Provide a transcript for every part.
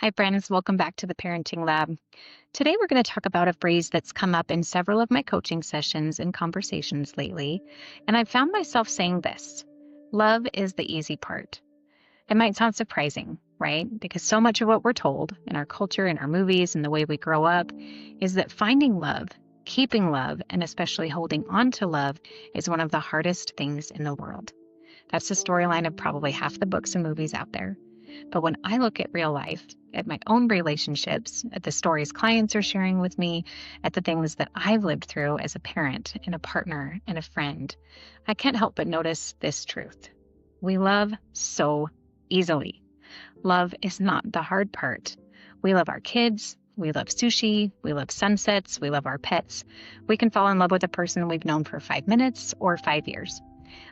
Hi, friends. Welcome back to the Parenting Lab. Today, we're going to talk about a phrase that's come up in several of my coaching sessions and conversations lately. And I've found myself saying this: love is the easy part. It might sound surprising, right? Because so much of what we're told in our culture, in our movies, and the way we grow up is that finding love, keeping love, and especially holding on to love is one of the hardest things in the world. That's the storyline of probably half the books and movies out there. But when I look at real life, at my own relationships, at the stories clients are sharing with me, at the things that I've lived through as a parent and a partner and a friend, I can't help but notice this truth. We love so easily. Love is not the hard part. We love our kids. We love sushi. We love sunsets. We love our pets. We can fall in love with a person we've known for 5 minutes or 5 years.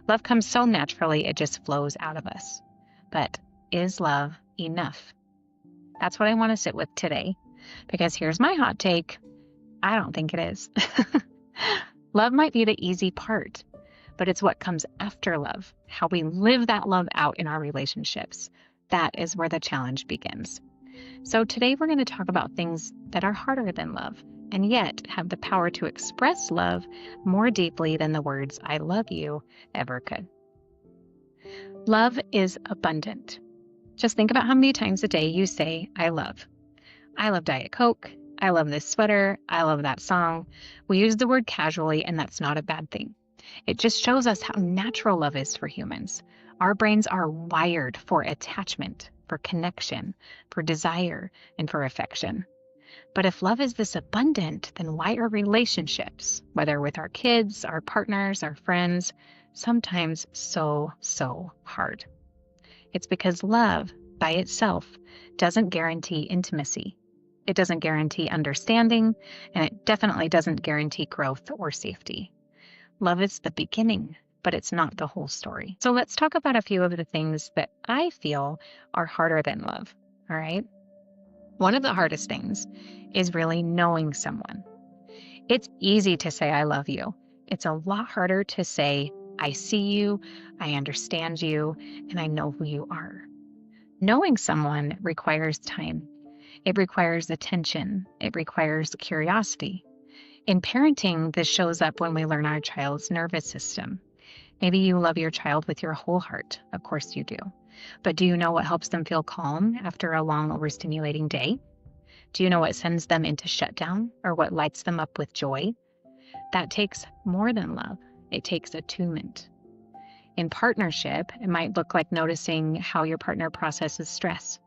Love comes so naturally, it just flows out of us. But is love enough? That's what I want to sit with today, because here's my hot take. I don't think it is. Love might be the easy part, but it's what comes after love, how we live that love out in our relationships. That is where the challenge begins. So today we're going to talk about things that are harder than love, and yet have the power to express love more deeply than the words "I love you" ever could. Love is abundant. Just think about how many times a day you say, "I love." I love Diet Coke. I love this sweater. I love that song. We use the word casually, and that's not a bad thing. It just shows us how natural love is for humans. Our brains are wired for attachment, for connection, for desire, and for affection. But if love is this abundant, then why are relationships, whether with our kids, our partners, our friends, sometimes so hard? It's because love by itself doesn't guarantee intimacy. It doesn't guarantee understanding, and it definitely doesn't guarantee growth or safety. Love is the beginning, but it's not the whole story. So let's talk about a few of the things that I feel are harder than love, all right? One of the hardest things is really knowing someone. It's easy to say "I love you." It's a lot harder to say "I see you, I understand you, and I know who you are." Knowing someone requires time. It requires attention. It requires curiosity. In parenting, this shows up when we learn our child's nervous system. Maybe you love your child with your whole heart. Of course you do. But do you know what helps them feel calm after a long, overstimulating day? Do you know what sends them into shutdown or what lights them up with joy? That takes more than love. It takes attunement. In partnership, it might look like noticing how your partner processes stress.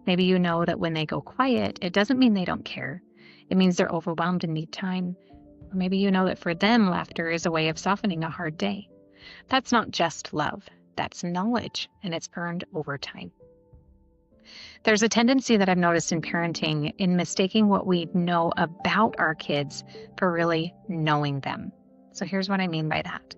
Maybe you know that when they go quiet, it doesn't mean they don't care. It means they're overwhelmed and need time. Or maybe you know that for them, laughter is a way of softening a hard day. That's not just love. That's knowledge, and it's earned over time. There's a tendency that I've noticed in parenting in mistaking what we know about our kids for really knowing them. So here's what I mean by that.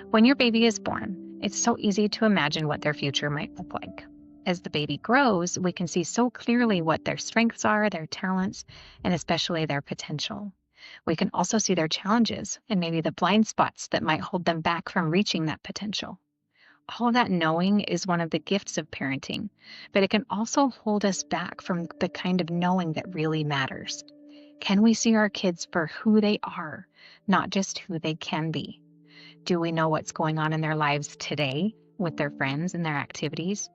When your baby is born, it's so easy to imagine what their future might look like. As the baby grows, we can see so clearly what their strengths are, their talents, and especially their potential. We can also see their challenges and maybe the blind spots that might hold them back from reaching that potential. All of that knowing is one of the gifts of parenting, but it can also hold us back from the kind of knowing that really matters. Can we see our kids for who they are, not just who they can be? Do we know what's going on in their lives today with their friends and their activities?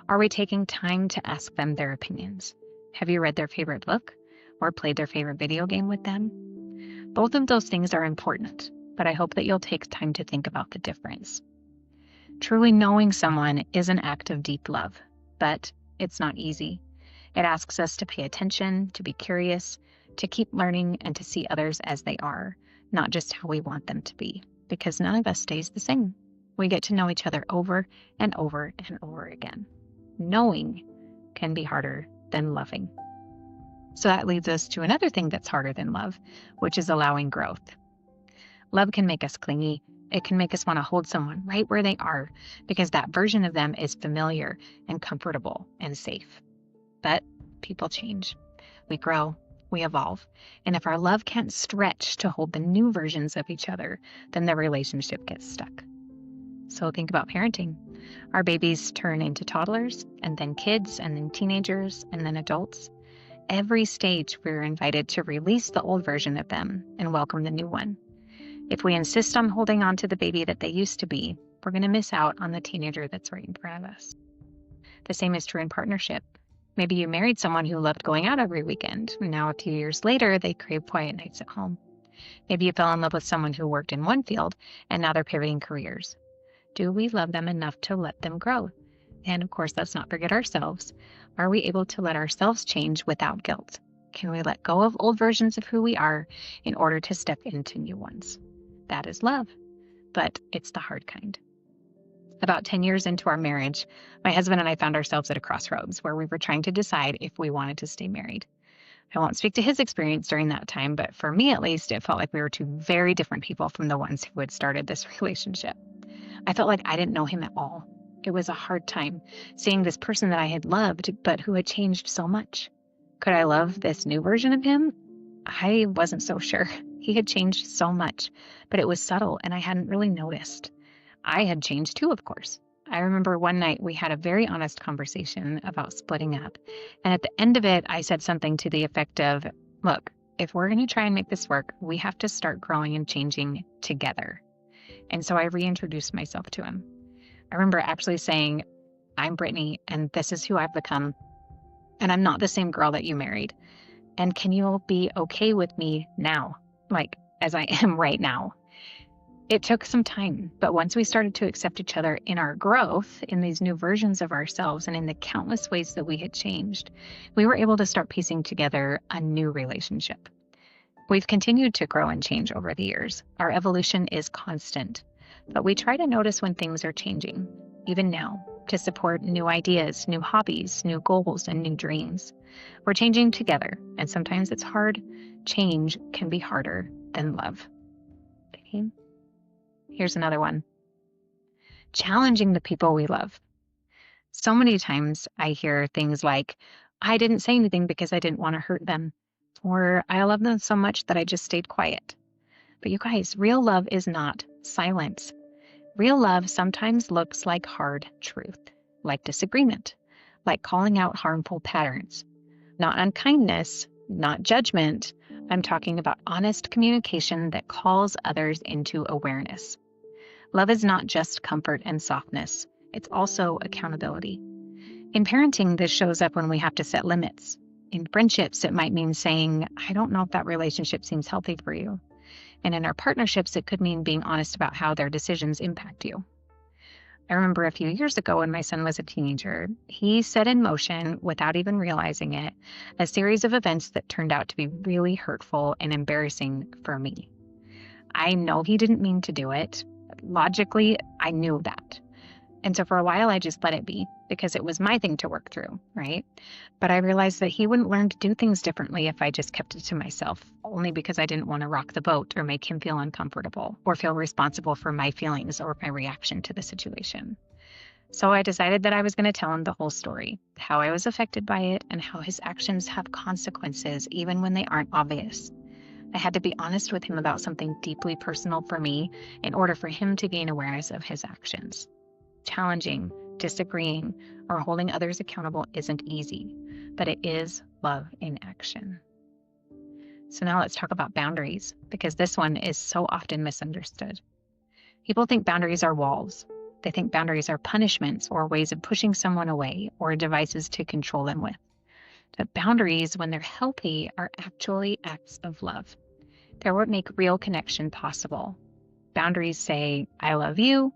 Are we taking time to ask them their opinions? Have you read their favorite book or played their favorite video game with them? Both of those things are important, but I hope that you'll take time to think about the difference. Truly knowing someone is an act of deep love, but it's not easy. It asks us to pay attention, to be curious, to keep learning, and to see others as they are, not just how we want them to be, because none of us stays the same. We get to know each other over and over and over again. Knowing can be harder than loving. So that leads us to another thing that's harder than love, which is allowing growth. Love can make us clingy. It can make us want to hold someone right where they are because that version of them is familiar and comfortable and safe. But people change. We grow. We evolve. And if our love can't stretch to hold the new versions of each other, then the relationship gets stuck. So think about parenting. Our babies turn into toddlers, and then kids, and then teenagers, and then adults. Every stage, we're invited to release the old version of them and welcome the new one. If we insist on holding on to the baby that they used to be, we're going to miss out on the teenager that's right in front of us. The same is true in partnership. Maybe you married someone who loved going out every weekend. Now, a few years later, they crave quiet nights at home. Maybe you fell in love with someone who worked in one field, and now they're pivoting careers. Do we love them enough to let them grow? And of course, let's not forget ourselves. Are we able to let ourselves change without guilt? Can we let go of old versions of who we are in order to step into new ones? That is love, but it's the hard kind. About 10 years into our marriage, my husband and I found ourselves at a crossroads where we were trying to decide if we wanted to stay married. I won't speak to his experience during that time, but for me at least, it felt like we were two very different people from the ones who had started this relationship. I felt like I didn't know him at all. It was a hard time seeing this person that I had loved, but who had changed so much. Could I love this new version of him? I wasn't so sure. He had changed so much, but it was subtle and I hadn't really noticed. I had changed too, of course. I remember one night we had a very honest conversation about splitting up. And at the end of it, I said something to the effect of, look, if we're going to try and make this work, we have to start growing and changing together. And so I reintroduced myself to him. I remember actually saying, I'm Brittany, and this is who I've become. And I'm not the same girl that you married. And can you all be okay with me now, like as I am right now? It took some time, but once we started to accept each other in our growth, in these new versions of ourselves, and in the countless ways that we had changed, we were able to start piecing together a new relationship. We've continued to grow and change over the years. Our evolution is constant, but we try to notice when things are changing, even now, to support new ideas, new hobbies, new goals, and new dreams. We're changing together, and sometimes it's hard. Change can be harder than love. Okay. Here's another one. Challenging the people we love. So many times I hear things like, I didn't say anything because I didn't want to hurt them, or I love them so much that I just stayed quiet. But you guys, real love is not silence. Real love sometimes looks like hard truth, like disagreement, like calling out harmful patterns. Not unkindness, not judgment. I'm talking about honest communication that calls others into awareness. Love is not just comfort and softness. It's also accountability. In parenting, this shows up when we have to set limits. In friendships, it might mean saying, I don't know if that relationship seems healthy for you. And in our partnerships, it could mean being honest about how their decisions impact you. I remember a few years ago when my son was a teenager, he set in motion, without even realizing it, a series of events that turned out to be really hurtful and embarrassing for me. I know he didn't mean to do it. Logically, I knew that. And so for a while, I just let it be because it was my thing to work through, right? But I realized that he wouldn't learn to do things differently if I just kept it to myself, only because I didn't want to rock the boat or make him feel uncomfortable or feel responsible for my feelings or my reaction to the situation. So I decided that I was going to tell him the whole story, how I was affected by it and how his actions have consequences even when they aren't obvious. I had to be honest with him about something deeply personal for me in order for him to gain awareness of his actions. Challenging, disagreeing, or holding others accountable isn't easy, but it is love in action. So now let's talk about boundaries, because this one is so often misunderstood. People think boundaries are walls. They think boundaries are punishments or ways of pushing someone away or devices to control them with. But boundaries, when they're healthy, are actually acts of love. They're what make real connection possible. Boundaries say, I love you,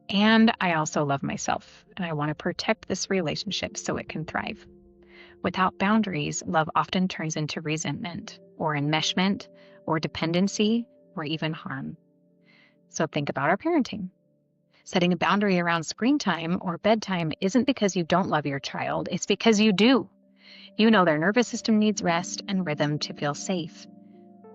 and I also love myself, and I want to protect this relationship so it can thrive. Without boundaries, love often turns into resentment or enmeshment or dependency or even harm. So think about our parenting. Setting a boundary around screen time or bedtime isn't because you don't love your child, it's because you do. You know their nervous system needs rest and rhythm to feel safe.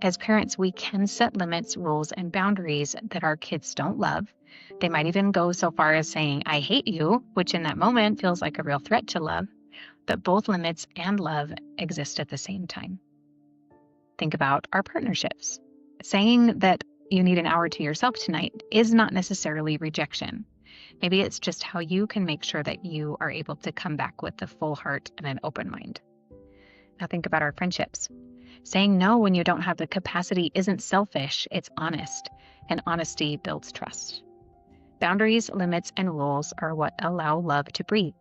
As parents, we can set limits, rules, and boundaries that our kids don't love. They might even go so far as saying, I hate you, which in that moment feels like a real threat to love. But both limits and love exist at the same time. Think about our partnerships. Saying that you need an hour to yourself tonight is not necessarily rejection. Maybe it's just how you can make sure that you are able to come back with a full heart and an open mind. Now think about our friendships. Saying no when you don't have the capacity isn't selfish, it's honest, and honesty builds trust. Boundaries, limits, and rules are what allow love to breathe.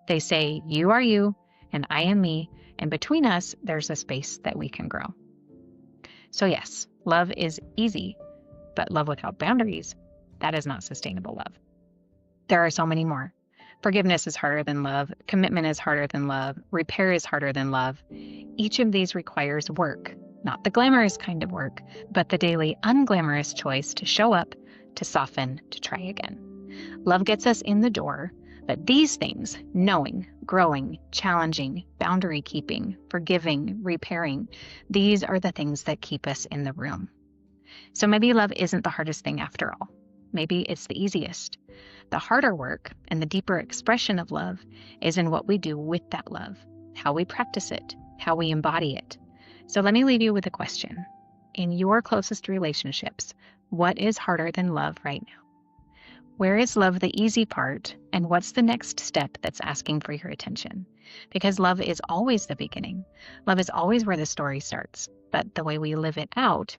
They say, you are you, and I am me, and between us, there's a space that we can grow. So yes, love is easy, but love without boundaries, that is not sustainable love. There are so many more. Forgiveness is harder than love. Commitment is harder than love. Repair is harder than love. Each of these requires work, not the glamorous kind of work, but the daily unglamorous choice to show up, to soften, to try again. Love gets us in the door, but these things, knowing, growing, challenging, boundary keeping, forgiving, repairing, these are the things that keep us in the room. So maybe love isn't the hardest thing after all. Maybe it's the easiest. The harder work and the deeper expression of love is in what we do with that love, how we practice it, how we embody it. So let me leave you with a question. In your closest relationships, what is harder than love right now? Where is love the easy part, and what's the next step that's asking for your attention? Because love is always the beginning. Love is always where the story starts, but the way we live it out,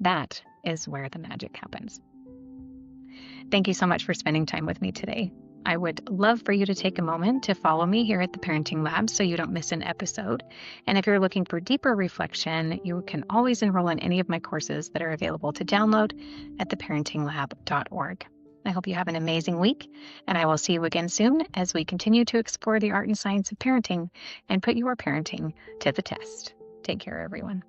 that is where the magic happens. Thank you so much for spending time with me today. I would love for you to take a moment to follow me here at the Parenting Lab so you don't miss an episode. And if you're looking for deeper reflection, you can always enroll in any of my courses that are available to download at theparentinglab.org. I hope you have an amazing week, and I will see you again soon as we continue to explore the art and science of parenting and put your parenting to the test. Take care, everyone.